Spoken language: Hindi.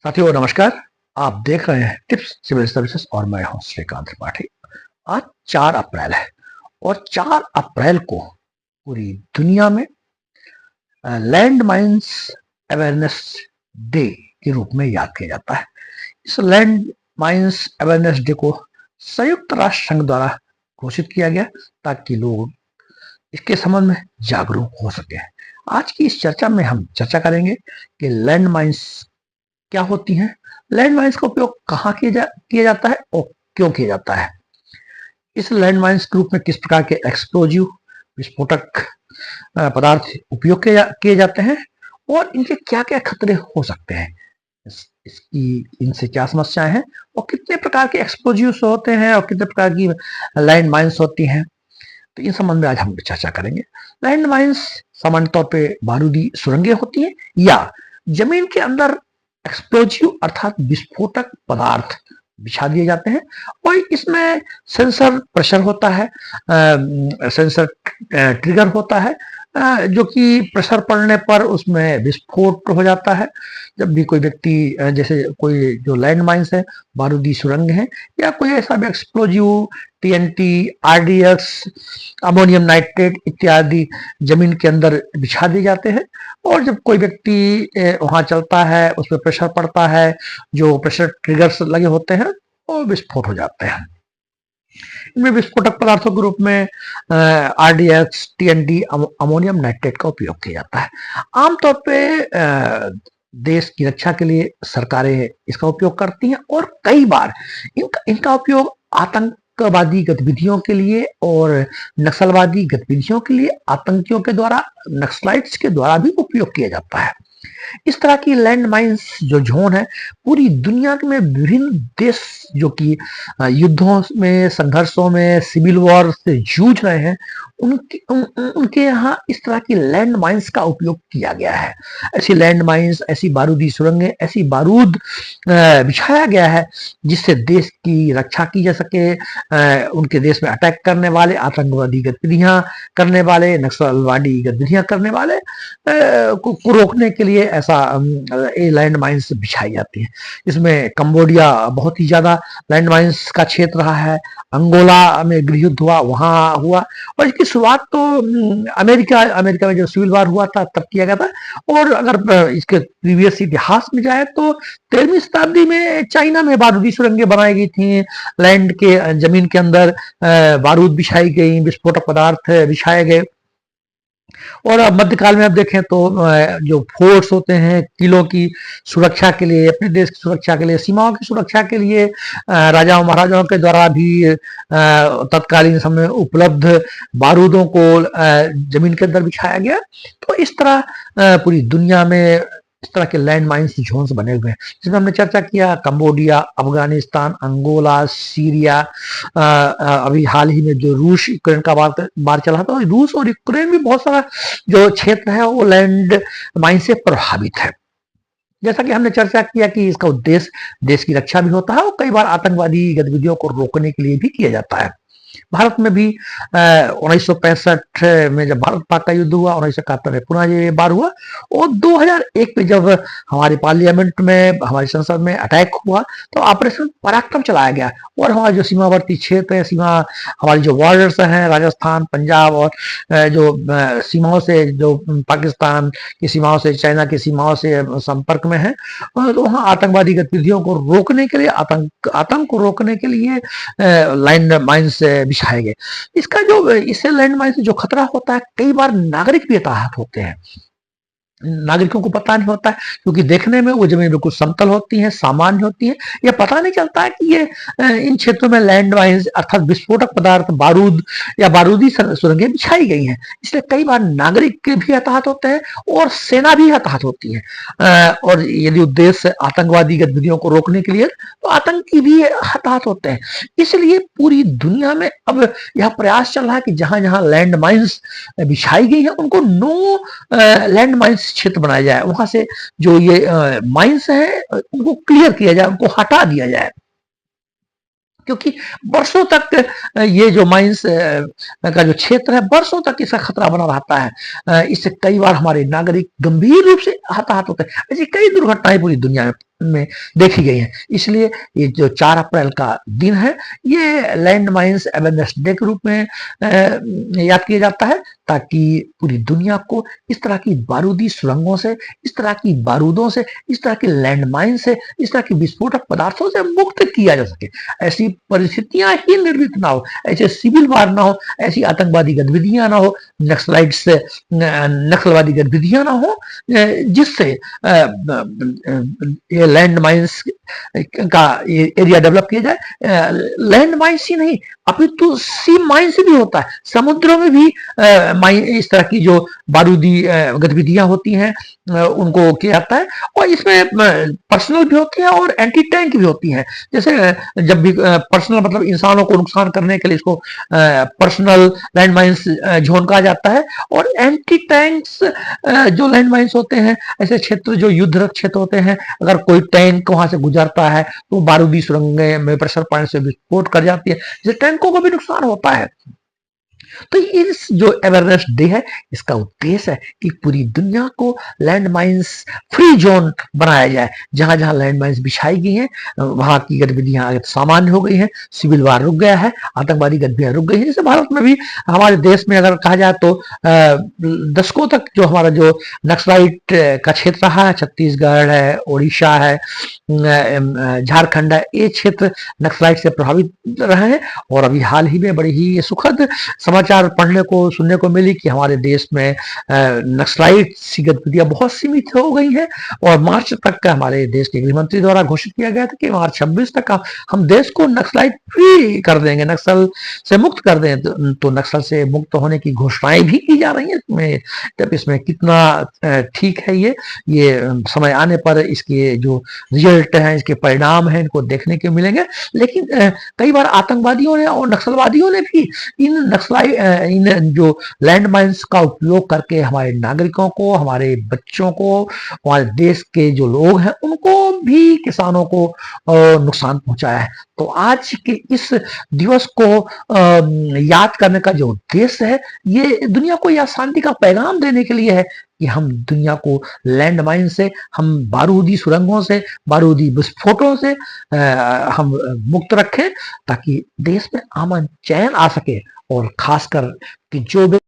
साथियों नमस्कार। आप देख रहे हैं टिप्स सिविल सर्विसेज और मैं हूं श्रीकांत त्रिपाठी। आज 4 अप्रैल है और 4 अप्रैल को पूरी दुनिया में लैंड माइंस अवेयरनेस डे के रूप में याद किया जाता है। इस लैंड माइंस अवेयरनेस डे को संयुक्त राष्ट्र संघ द्वारा घोषित किया गया ताकि लोग इसके संबंध में जागरूक हो सके। आज की इस चर्चा में हम चर्चा करेंगे कि लैंड माइंस क्या होती हैं, लैंड माइंस का उपयोग कहाँ किया जाता है और क्यों किया जाता है, इस लैंड माइंस के रूप में किस प्रकार के एक्सप्लोजिव विस्फोटक पदार्थ उपयोग किए जाते हैं और इनके क्या क्या खतरे हो सकते हैं, इसकी इनसे क्या समस्याएं हैं और कितने प्रकार के एक्सप्लोजिव्स होते हैं और कितने प्रकार की लैंड माइंस होती हैं। तो इन संबंध में आज हम चर्चा करेंगे। लैंड माइंस सामान्य तौर पे बारूदी सुरंगें होती हैं या जमीन के अंदर एक्सप्लोजिव अर्थात विस्फोटक पदार्थ बिछा दिए जाते हैं और इसमें सेंसर प्रेशर होता है, सेंसर ट्रिगर होता है, जो कि प्रेशर पड़ने पर उसमें विस्फोट हो जाता है। जब भी कोई व्यक्ति जैसे कोई जो लैंड माइंस है, बारूदी सुरंग है या कोई ऐसा भी explosive TNT, RDX, ammonium nitrate इत्यादि जमीन के अंदर बिछा दिए जाते हैं और जब कोई व्यक्ति वहां चलता है उस पर प्रेशर पड़ता है, जो प्रेशर ट्रिगर्स लगे होते हैं और विस्फोट हो जाते हैं। इनमें विस्फोटक पदार्थों के रूप में आरडीएक्स, टीएनडी, अमोनियम नाइट्रेट का उपयोग किया जाता है। आमतौर पे देश की रक्षा के लिए सरकारें इसका उपयोग करती हैं और कई बार इनका उपयोग आतंकवादी गतिविधियों के लिए और नक्सलवादी गतिविधियों के लिए आतंकियों के द्वारा, नक्सलाइट्स के द्वारा भी उपयोग किया जाता है। इस तरह की लैंड माइंस जो जोन है पूरी दुनिया में विभिन्न देश जो कि युद्धों में, संघर्षों में, सिविल वॉर से जूझ रहे हैं उनके यहाँ इस तरह की लैंड माइंस का उपयोग किया गया है। ऐसी लैंड माइंस, ऐसी बारूदी सुरंगें, ऐसी बारूद बिछाया गया है जिससे देश की रक्षा की जा सके, उनके देश में अटैक करने वाले, आतंकवादी गतिविधियां करने वाले, नक्सलवादी गतिविधियां करने वाले को रोकने के लिए ऐसा लैंड माइंस बिछाई जाती है। इसमें कंबोडिया बहुत ही ज्यादा लैंड माइंस का क्षेत्र रहा है। अंगोला में गृह युद्ध हुआ, वहां हुआ और इसकी शुरुआत तो अमेरिका में जो सिविल वार हुआ था तब किया गया था। और अगर इसके प्रीवियस इतिहास में जाए तो 13वीं शताब्दी में चाइना में बारूदी सुरंगें बनाई गई थी, लैंड के जमीन के अंदर बारूद बिछाई गई, विस्फोटक पदार्थ बिछाए गए। और अब मध्यकाल में अब देखें तो जो फोर्स होते हैं किलों की सुरक्षा के लिए, अपने देश की सुरक्षा के लिए, सीमाओं की सुरक्षा के लिए राजाओं महाराजाओं के द्वारा भी तत्कालीन समय उपलब्ध बारूदों को जमीन के अंदर बिछाया गया। तो इस तरह पूरी दुनिया में इस तरह के लैंड माइंस जोन्स बने हुए हैं जिसमें हमने चर्चा किया कंबोडिया, अफगानिस्तान, अंगोला, सीरिया, अभी हाल ही में जो रूस यूक्रेन का बार चला था, रूस और यूक्रेन भी बहुत सारा जो क्षेत्र है वो लैंड माइन से प्रभावित है। जैसा कि हमने चर्चा किया कि इसका उद्देश्य देश की रक्षा भी होता है और कई बार आतंकवादी गतिविधियों को रोकने के लिए भी किया जाता है। भारत में भी 1965 में जब भारत पाक का युद्ध हुआ, 1971 में पुनः ये बार हुआ और 2001 में जब हमारे पार्लियामेंट में, हमारी संसद में अटैक हुआ तो ऑपरेशन पराक्रम चलाया गया और हमारे जो सीमावर्ती क्षेत्र है, हमारी जो बॉर्डर्स हैं, राजस्थान, पंजाब और जो सीमाओं से, जो पाकिस्तान की सीमाओं से, चाइना की सीमाओं से संपर्क में है, तो वहाँ आतंकवादी गतिविधियों को रोकने के लिए, आतंक को रोकने के लिए लैंड माइंस बिछाए गए। इससे लैंड माइन से जो खतरा होता है, कई बार नागरिक भी हताहत होते हैं। नागरिकों को पता नहीं होता है क्योंकि देखने में वो जमीन बिल्कुल समतल होती है, सामान्य होती है, यह पता नहीं चलता है कि ये इन क्षेत्रों में लैंड माइंस अर्थात विस्फोटक पदार्थ, बारूद या बारूदी सुरंगें बिछाई गई हैं। इसलिए कई बार नागरिक भी हताहत होते हैं और सेना भी हताहत होती है। और यदि उद्देश्य आतंकवादी गतिविधियों को रोकने के लिए तो आतंकी भी हताहत होते हैं। इसलिए पूरी दुनिया में अब यह प्रयास चल रहा है कि जहां जहां लैंड माइंस बिछाई गई है उनको नो लैंड माइंस क्षेत्र बनाया जाए, वहां से जो ये माइंस है उनको क्लियर किया जाए, उनको हटा दिया जाए, क्योंकि वर्षों तक ये जो माइंस का जो क्षेत्र है वर्षों तक इसका खतरा बना रहता है। इससे कई बार हमारे नागरिक गंभीर रूप से हताहत होते हैं। ऐसी कई दुर्घटनाएं पूरी दुनिया में में देखी गई है। इसलिए ये जो 4 अप्रैल का दिन है, ये लैंड माइंस अवेयरनेस डे के रूप में याद किया जाता है, ताकि पूरी दुनिया को इस तरह की बारूदी सुरंगों से, इस तरह की बारूदों से, इस तरह के लैंड माइन से, इस तरह की विस्फोटक पदार्थों से मुक्त किया जा सके। ऐसी परिस्थितियां ही निर्मित ना हो, ऐसे सिविल वार ना हो, ऐसी आतंकवादी गतिविधियां ना हो, नक्सलाइट से नक्सलवादी गतिविधियां ना हो, जिससे ये लैंड माइंस का एरिया डेवलप किया जाए। लैंड माइंस ही नहीं, अपितु सी माइंस भी होता है, समुद्रों में भी इस तरह की जो बारूदी गतिविधियां होती हैं उनको किया जाता है, और इसमें पर्सनल भी होती है और एंटी टैंक भी होती हैं। जैसे जब भी पर्सनल मतलब इंसानों को नुकसान करने के लिए इसको पर्सनल लैंड माइंस जोन कहा जाता है, और एंटी टैंक्स जो लैंड माइंस होते हैं, ऐसे क्षेत्र जो युद्धरत क्षेत्र होते हैं, अगर कोई टैंक वहां से गुजरता है तो बारूदी सुरंगें में प्रेशर पॉइंट से विस्फोट कर जाती है, जिससे टैंकों को भी नुकसान होता है। तो इस जो अवेयरनेस डे है, इसका उद्देश्य है कि पूरी दुनिया को लैंड माइंस फ्री जोन बनाया जाए। जहां जहां लैंड माइंस बिछाई गई हैं, वहां की गतिविधियां सामान्य हो गई हैं, सिविल वार रुक गया है, आतंकवादी गतिविधियां रुक गई हैं। जैसे भारत में भी, हमारे देश में अगर कहा जाए तो दशकों तक जो हमारा जो नक्सलाइट का क्षेत्र रहा है, छत्तीसगढ़ है, उड़ीसा है, झारखंड है, ये क्षेत्र नक्सलाइट से प्रभावित रहे हैं। और अभी हाल ही में बड़ी ही सुखद समाचार पढ़ने को सुनने को मिली कि हमारे देश में नक्सलाइट की गतिविधियां बहुत सीमित हो गई हैं, और मार्च तक का हमारे देश के गृह मंत्री द्वारा घोषित किया गया था कि मार्च 26 तक हम देश को नक्सलाइट फ्री कर देंगे, नक्सल से मुक्त कर दें। तो नक्सल से मुक्त होने की घोषणाएं भी की जा रही हैं। तब इसमें कितना ठीक है, ये समय आने पर इसके जो रिजल्ट हैं, इसके परिणाम हैं, इनको देखने के मिलेंगे। लेकिन कई बार आतंकवादियों ने और नक्सलवादियों ने भी इन जो लैंड माइंस का उपयोग करके हमारे नागरिकों को, हमारे बच्चों को, हमारे देश के जो लोग हैं उनको भी, किसानों को नुकसान पहुंचाया है। तो आज के इस दिवस को याद करने का जो उद्देश्य है, ये दुनिया को यह शांति का पैगाम देने के लिए है कि हम दुनिया को लैंड माइन से, हम बारूदी सुरंगों से, बारूदी विस्फोटों से हम मुक्त रखें, ताकि देश में अमन चैन आ सके। और खासकर कि जो भी